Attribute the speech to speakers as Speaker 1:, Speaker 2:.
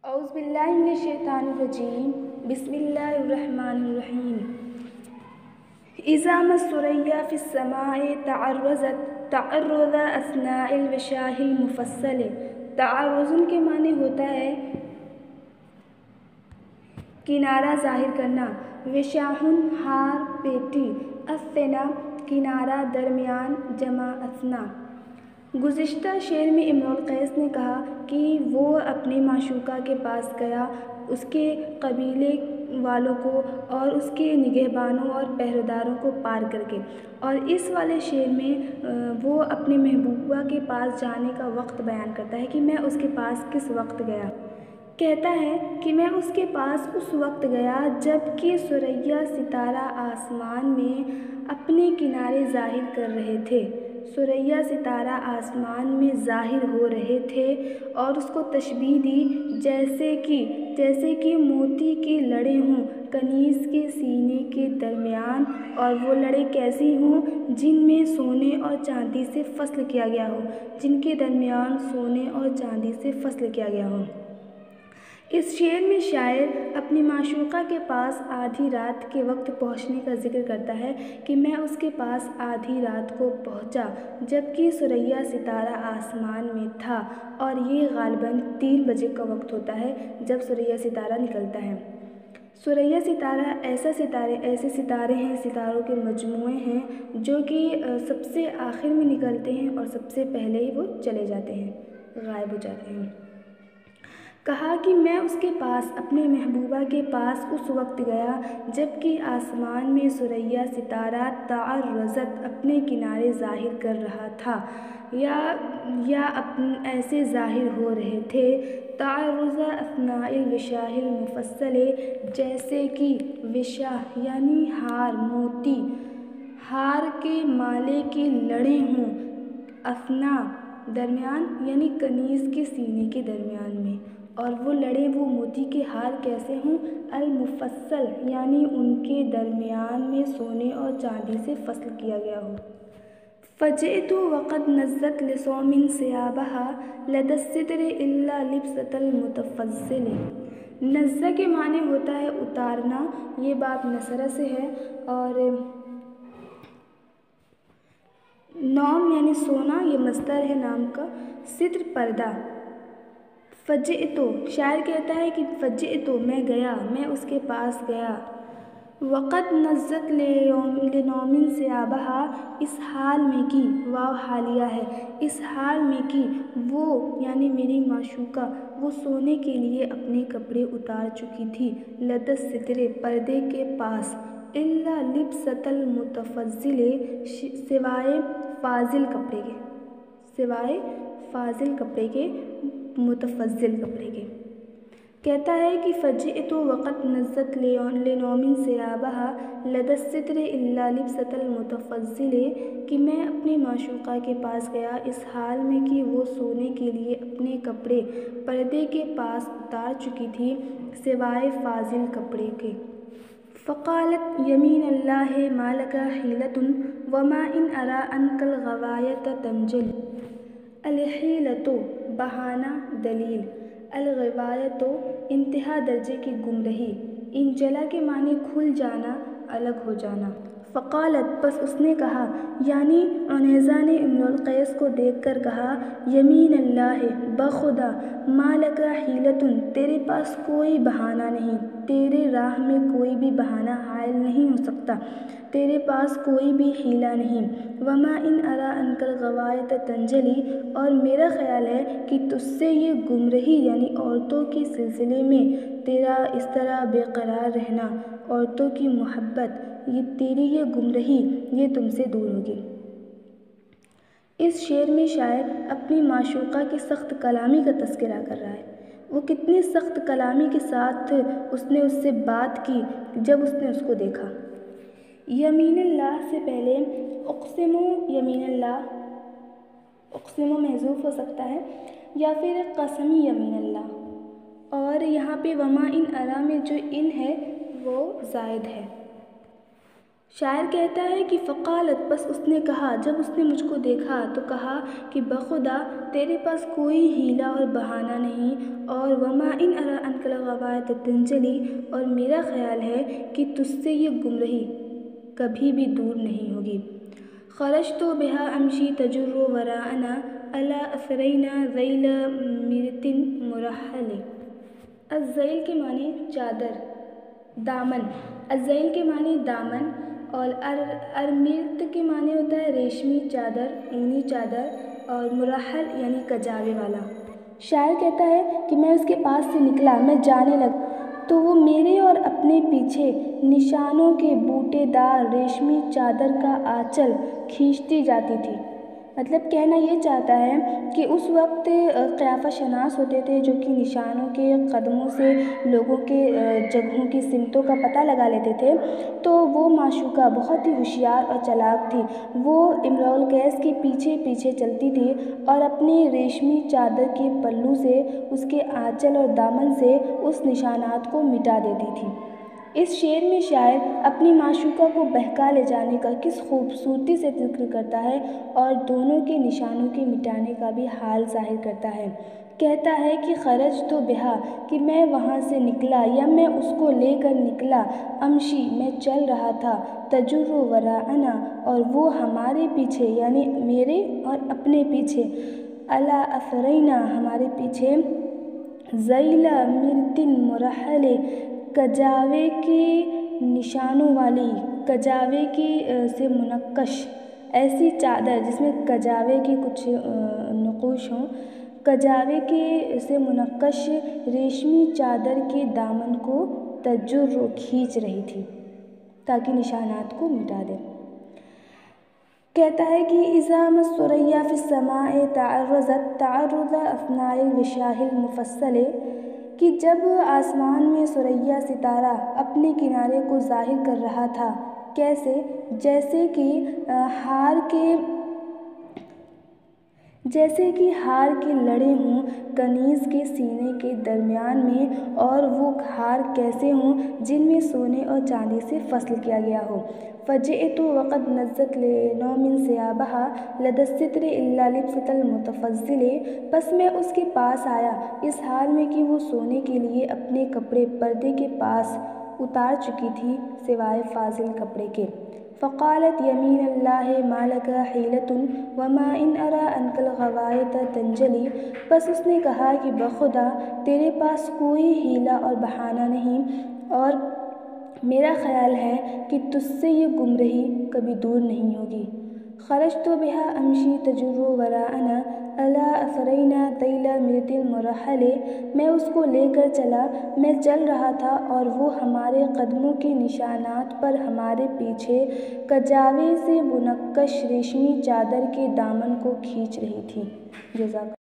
Speaker 1: اعوذ باللہ من الشیطان الرجیم بسم اللہ الرحمن الرحیم اذا ما الثریا فی السماء تعرضت تعرض اثناء الوشاح المفصل۔ تعرض کے معنی ہوتا ہے کنارہ ظاہر کرنا، وشاح ہار پیٹی، اثنا کنارہ درمیان جمع اثنا۔ گزشتہ شعر میں امرؤ القیس نے کہا کہ وہ اپنی معشوقہ کے پاس گیا، اس کے قبیلے والوں کو اور اس کے نگہبانوں اور پہرےداروں کو پار کر کے، اور اس والے شعر میں وہ اپنے محبوبہ کے پاس جانے کا وقت بیان کرتا ہے کہ میں اس کے پاس کس وقت گیا۔ کہتا ہے کہ میں اس کے پاس اس وقت گیا جب کہ ثریا ستارہ آسمان میں اپنے کنارے ظاہر کر رہے تھے۔ ثریا ستارہ آسمان میں ظاہر ہو رہے تھے اور اس کو تشبیہ دی جیسے کہ موتی کی لڑیں ہوں کنیز کے سینے کے درمیان، اور وہ لڑیں کیسی ہوں جن میں سونے اور چاندی سے فصل کیا گیا ہو، جن کے درمیان سونے اور چاندی سے فصل کیا گیا ہو۔ اس شعر میں شاعر اپنی معشوقہ کے پاس آدھی رات کے وقت پہنچنے کا ذکر کرتا ہے کہ میں اس کے پاس آدھی رات کو پہنچا جبکہ ثریا ستارہ آسمان میں تھا، اور یہ غالباً 3 بجے کا وقت ہوتا ہے جب ثریا ستارہ نکلتا ہے۔ ثریا ستارہ ایسے ستارے ہیں، ستاروں کے مجموعے ہیں جو کہ سب سے آخر میں نکلتے ہیں اور سب سے پہلے ہی وہ چلے جاتے ہیں، غائب ہو جاتے ہیں۔ کہا کہ میں اس کے پاس اپنے محبوبہ کے پاس اس وقت گیا جب کہ آسمان میں ثریا ستارہ تعرضت اپنے کنارے ظاہر کر رہا تھا یا ایسے ظاہر ہو رہے تھے۔ تعرض اثناء الوشاح المفصل، جیسے کہ وشاح یعنی ہار، موتی، ہار کے مالے کی لڑیں ہوں، اثنا درمیان یعنی کنیز کے سینے کے درمیان میں، اور وہ لڑیں وہ موتی کے ہار کیسے ہوں، المفصل یعنی ان کے درمیان میں سونے اور چاندی سے فصل کیا گیا ہو۔ فجئت وقد نزت لصوم ثيابها لدى الستر الا لبسة المتفضل۔ نزہ کے معنی ہوتا ہے اتارنا، یہ بات نصرہ سے ہے، اور نوم یعنی سونا یہ مصدر ہے نام کا، ستر پردہ۔ فجئت شاعر کہتا ہے کہ فجئت میں گیا، میں اس کے پاس گیا، وقد نزت لنوم ثيابها اس حال میں کہ، واو حالیہ ہے، اس حال میں کہ وہ یعنی میری معشوقہ وہ سونے کے لیے اپنے کپڑے اتار چکی تھی، لدى الستر پردے کے پاس، الا لبسة المتفضل سوائے فاضل کپڑے کے، متفضل کپڑے کے۔ کہتا ہے کہ فجئت وقد نزت لنوم ثيابها لدى الستر الا لبسة المتفضل، کہ میں اپنی معشوقہ کے پاس گیا اس حال میں کہ وہ سونے کے لیے اپنے کپڑے پردے کے پاس اتار چکی تھی سوائے فاضل کپڑے کے۔ فقالت یمین اللہ ما لک حیلۃ وما ان اری عنک الغوایۃ تنجل۔ الحیلۃ بہانہ، دلیل، الغوایۃ انتہا درجے کی گمراہی، انجلا کے معنی کھل جانا، الگ ہو جانا۔ فقالت پس اس نے کہا، یعنی عنیزہ نے امرؤ القیس کو دیکھ کر کہا، یمین اللہ بخدا ما لک حیلۃ تیرے پاس کوئی بہانہ نہیں، تیرے راہ میں کوئی بھی بہانہ حائل نہیں ہو سکتا، تیرے پاس کوئی بھی حیلہ نہیں۔ وما ان اری عنک الغوایۃ تنجلی، اور میرا خیال ہے کہ تجھ سے یہ گمراہی یعنی عورتوں کے سلسلے میں تیرا اس طرح بے قرار رہنا، عورتوں کی محبت، تیری یہ گمراہی یہ تم سے دور ہوگی۔ اس شعر میں شاعر اپنی معشوقہ کی سخت کلامی کا تذکرہ کر رہا ہے۔ وہ کتنی سخت کلامی کے ساتھ اس نے اس سے بات کی جب اس نے اس کو دیکھا۔ یمین اللہ سے پہلے اقسم، یمین اللہ، اقسم محذوف ہو سکتا ہے، یا پھر قسمی یمین اللہ، اور یہاں پہ وما ان اری میں جو ان ہے وہ زائد ہے۔ شاعر کہتا ہے کہ فقالت، بس اس نے کہا، جب اس نے مجھ کو دیکھا تو کہا کہ بخدا تیرے پاس کوئی حیلہ اور بہانہ نہیں، اور وما ان ارا انک الغوایۃ تنجلی، اور میرا خیال ہے کہ تجھ سے یہ گمراہی کبھی بھی دور نہیں ہوگی۔ خرجت بها امشی تجر وراءنا الا اثرینا ذیل مرت مرحل۔ الذیل کے معنی چادر، دامن، الذیل کے معنی دامن، اور ارمرت کے معنی ہوتا ہے ریشمی چادر، اونی چادر، اور مرحل یعنی کجاوے والا۔ شاعر کہتا ہے کہ میں اس کے پاس سے نکلا، میں جانے لگا تو وہ میرے اور اپنے پیچھے نشانوں کے بوٹے دار ریشمی چادر کا آنچل کھینچتی جاتی تھی۔ مطلب کہنا یہ چاہتا ہے کہ اس وقت قیافہ شناس ہوتے تھے جو کہ نشانوں کے قدموں سے لوگوں کے جگہوں کی سمتوں کا پتہ لگا لیتے تھے، تو وہ معشوقہ بہت ہی ہوشیار اور چالاک تھی۔ وہ امرؤ القیس کے پیچھے پیچھے چلتی تھی اور اپنے ریشمی چادر کے پلو سے، اس کے آنچل اور دامن سے اس نشانات کو مٹا دیتی تھی۔ اس شعر میں شاعر اپنی معشوقہ کو بہکا لے جانے کا کس خوبصورتی سے ذکر کرتا ہے، اور دونوں کے نشانوں کے مٹانے کا بھی حال ظاہر کرتا ہے۔ کہتا ہے کہ خرجت بہا، کہ میں وہاں سے نکلا یا میں اس کو لے کر نکلا، امشی میں چل رہا تھا، تجر وراءنا اور وہ ہمارے پیچھے یعنی میرے اور اپنے پیچھے، الا اثرینا ہمارے پیچھے، ذیل مرت مرحل کجاوے کے نشانوں والی، کجاوے کی سے منقش ایسی چادر جس میں کجاوے کی کچھ نقوش ہوں، کجاوے کے سے منقش ریشمی چادر کے دامن کو تجر کھینچ رہی تھی تاکہ نشانات کو مٹا دے۔ کہتا ہے کہ اذا ما الثریا فی السماء تعرضت تعرض اثناء الوشاح المفصل، کہ جب آسمان میں ثریا ستارہ اپنے کنارے کو ظاہر کر رہا تھا، کیسے؟ جیسے کہ ہار کے لڑے ہوں کنیز کے سینے کے درمیان میں، اور وہ ہار کیسے ہوں جن میں سونے اور چاندی سے فصل کیا گیا ہو۔ فجئت وقد نزت لنوم ثيابها لدى الستر الا لبسة المتفضل، بس میں اس کے پاس آیا اس حال میں کہ وہ سونے کے لیے اپنے کپڑے پردے کے پاس اتار چکی تھی سوائے فاضل کپڑے کے۔ فقالت یمین اللہ ما لک حیلۃ وما ان ارا انک الغوایۃ تنجلی، بس اس نے کہا کہ بخدا تیرے پاس کوئی حیلہ اور بہانہ نہیں، اور میرا خیال ہے کہ تجھ سے یہ گمراہی کبھی دور نہیں ہوگی۔ خرجت بها امشی تجر وراءنا الا اثرینا ذیل مرت مرحل، میں اس کو لے کر چلا، میں چل رہا تھا اور وہ ہمارے قدموں کے نشانات پر ہمارے پیچھے کجاوے سے منقش ریشمی چادر کے دامن کو کھینچ رہی تھی۔ جزاک